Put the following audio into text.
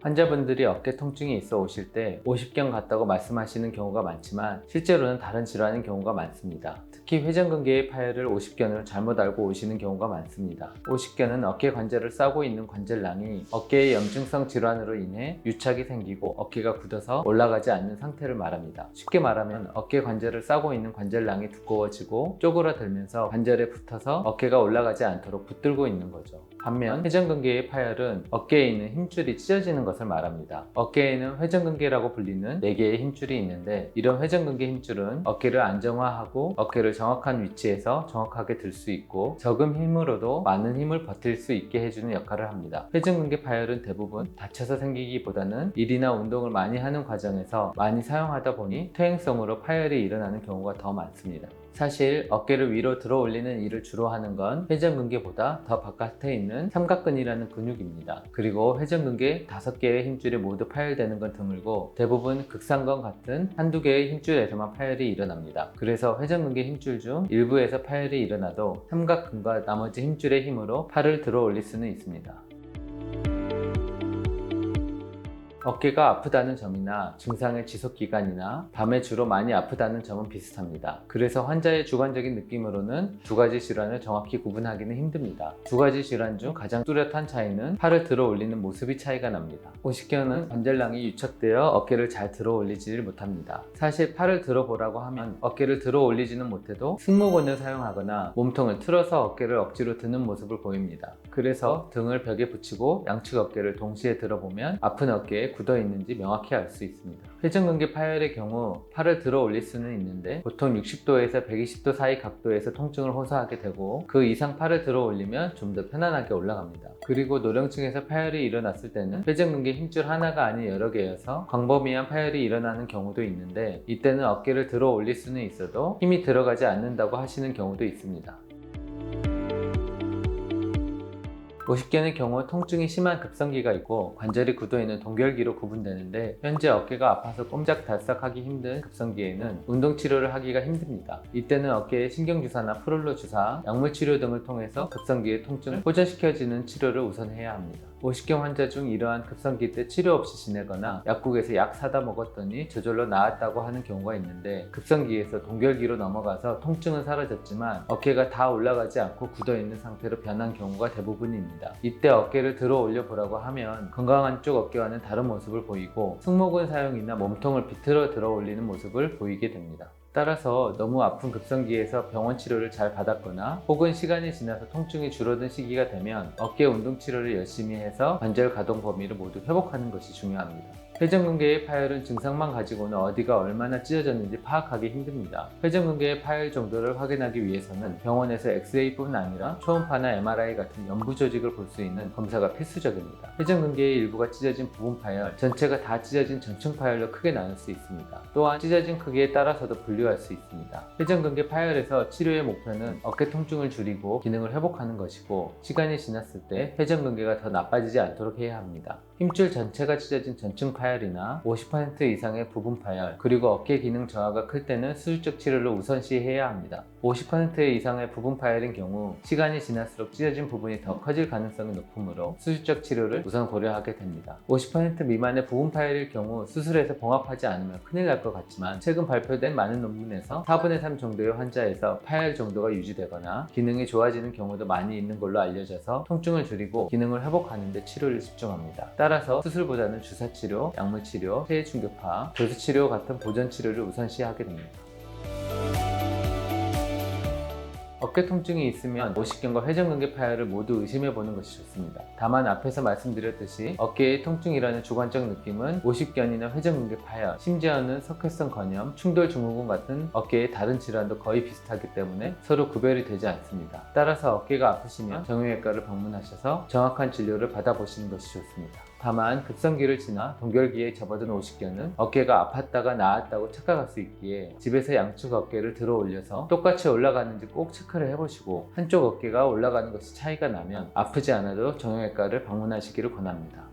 환자분들이 어깨 통증이 있어 오실 때 오십견 같다고 말씀하시는 경우가 많지만 실제로는 다른 질환인 경우가 많습니다. 특히 회전근개의 파열을 오십견으로 잘못 알고 오시는 경우가 많습니다. 오십견은 어깨 관절을 싸고 있는 관절낭이 어깨의 염증성 질환으로 인해 유착이 생기고 어깨가 굳어서 올라가지 않는 상태를 말합니다. 쉽게 말하면 어깨 관절을 싸고 있는 관절낭이 두꺼워지고 쪼그라들면서 관절에 붙어서 어깨가 올라가지 않도록 붙들고 있는 거죠. 반면 회전근개의 파열은 어깨에 있는 힘줄이 찢어지는 것을 말합니다. 어깨에는 회전근개라고 불리는 4개의 힘줄이 있는데 이런 회전근개 힘줄은 어깨를 안정화하고 어깨를 정확한 위치에서 정확하게 들 수 있고 적은 힘으로도 많은 힘을 버틸 수 있게 해주는 역할을 합니다. 회전근개 파열은 대부분 다쳐서 생기기보다는 일이나 운동을 많이 하는 과정에서 많이 사용하다 보니 퇴행성으로 파열이 일어나는 경우가 더 많습니다. 사실 어깨를 위로 들어 올리는 일을 주로 하는 건 회전근개보다 더 바깥에 있는 삼각근이라는 근육입니다. 그리고 회전근개 5개의 힘줄이 모두 파열되는 건 드물고 대부분 극상근 같은 한두 개의 힘줄에서만 파열이 일어납니다. 그래서 회전근개 힘줄 중 일부에서 파열이 일어나도 삼각근과 나머지 힘줄의 힘으로 팔을 들어 올릴 수는 있습니다. 어깨가 아프다는 점이나 증상의 지속기간이나 밤에 주로 많이 아프다는 점은 비슷합니다. 그래서 환자의 주관적인 느낌으로는 두 가지 질환을 정확히 구분하기는 힘듭니다. 두 가지 질환 중 가장 뚜렷한 차이는 팔을 들어 올리는 모습이 차이가 납니다. 오십견은 관절낭이 유착되어 어깨를 잘 들어 올리지를 못합니다. 사실 팔을 들어 보라고 하면 어깨를 들어 올리지는 못해도 승모근을 사용하거나 몸통을 틀어서 어깨를 억지로 드는 모습을 보입니다. 그래서 등을 벽에 붙이고 양측 어깨를 동시에 들어보면 아픈 어깨에 굳어 있는지 명확히 알 수 있습니다. 회전근개 파열의 경우 팔을 들어 올릴 수는 있는데 보통 60도에서 120도 사이 각도에서 통증을 호소하게 되고 그 이상 팔을 들어 올리면 좀 더 편안하게 올라갑니다. 그리고 노령층에서 파열이 일어났을 때는 회전근개 힘줄 하나가 아닌 여러 개여서 광범위한 파열이 일어나는 경우도 있는데 이때는 어깨를 들어 올릴 수는 있어도 힘이 들어가지 않는다고 하시는 경우도 있습니다. 오십견의 경우 통증이 심한 급성기가 있고 관절이 굳어있는 동결기로 구분되는데 현재 어깨가 아파서 꼼짝달싹하기 힘든 급성기에는 운동치료를 하기가 힘듭니다. 이때는 어깨에 신경주사나 프롤로 주사, 약물치료 등을 통해서 급성기의 통증을 호전시켜주는 치료를 우선 해야 합니다. 오십견 환자 중 이러한 급성기 때 치료 없이 지내거나 약국에서 약 사다 먹었더니 저절로 나았다고 하는 경우가 있는데 급성기에서 동결기로 넘어가서 통증은 사라졌지만 어깨가 다 올라가지 않고 굳어있는 상태로 변한 경우가 대부분입니다. 이때 어깨를 들어 올려 보라고 하면 건강한 쪽 어깨와는 다른 모습을 보이고 승모근 사용이나 몸통을 비틀어 들어 올리는 모습을 보이게 됩니다. 따라서 너무 아픈 급성기에서 병원 치료를 잘 받았거나 혹은 시간이 지나서 통증이 줄어든 시기가 되면 어깨 운동 치료를 열심히 해서 관절 가동 범위를 모두 회복하는 것이 중요합니다. 회전근개의 파열은 증상만 가지고는 어디가 얼마나 찢어졌는지 파악하기 힘듭니다. 회전근개의 파열 정도를 확인하기 위해서는 병원에서 엑스레이뿐 아니라 초음파나 MRI 같은 연부 조직을 볼 수 있는 검사가 필수적입니다. 회전근개의 일부가 찢어진 부분 파열, 전체가 다 찢어진 전층 파열로 크게 나눌 수 있습니다. 또한 찢어진 크기에 따라서도 분류할 수 있습니다. 회전근개 파열에서 치료의 목표는 어깨 통증을 줄이고 기능을 회복하는 것이고 시간이 지났을 때 회전근개가 더 나빠지지 않도록 해야 합니다. 힘줄 전체가 찢어진 전층 파열이나 50% 이상의 부분 파열, 그리고 어깨 기능 저하가 클 때는 수술적 치료를 우선시해야 합니다. 50% 이상의 부분 파열인 경우 시간이 지날수록 찢어진 부분이 더 커질 가능성이 높으므로 수술적 치료를 우선 고려하게 됩니다. 50% 미만의 부분 파열일 경우 수술해서 봉합하지 않으면 큰일 날 것 같지만 최근 발표된 많은 논문에서 4분의 3 정도의 환자에서 파열 정도가 유지되거나 기능이 좋아지는 경우도 많이 있는 걸로 알려져서 통증을 줄이고 기능을 회복하는 데 치료를 집중합니다. 따라서 수술보다는 주사치료, 약물치료, 폐중격파, 도수치료 같은 보전치료를 우선시하게 됩니다. 어깨 통증이 있으면 오십견과 회전근개 파열을 모두 의심해보는 것이 좋습니다. 다만 앞에서 말씀드렸듯이 어깨의 통증이라는 주관적 느낌은 오십견이나 회전근개 파열, 심지어는 석회성 건염, 충돌 증후군 같은 어깨의 다른 질환도 거의 비슷하기 때문에 서로 구별이 되지 않습니다. 따라서 어깨가 아프시면 정형외과를 방문하셔서 정확한 진료를 받아보시는 것이 좋습니다. 다만 급성기를 지나 동결기에 접어든 오십견은 어깨가 아팠다가 나았다고 착각할 수 있기에 집에서 양측 어깨를 들어 올려서 똑같이 올라가는지 꼭 체크를 해보시고 한쪽 어깨가 올라가는 것이 차이가 나면 아프지 않아도 정형외과를 방문하시기를 권합니다.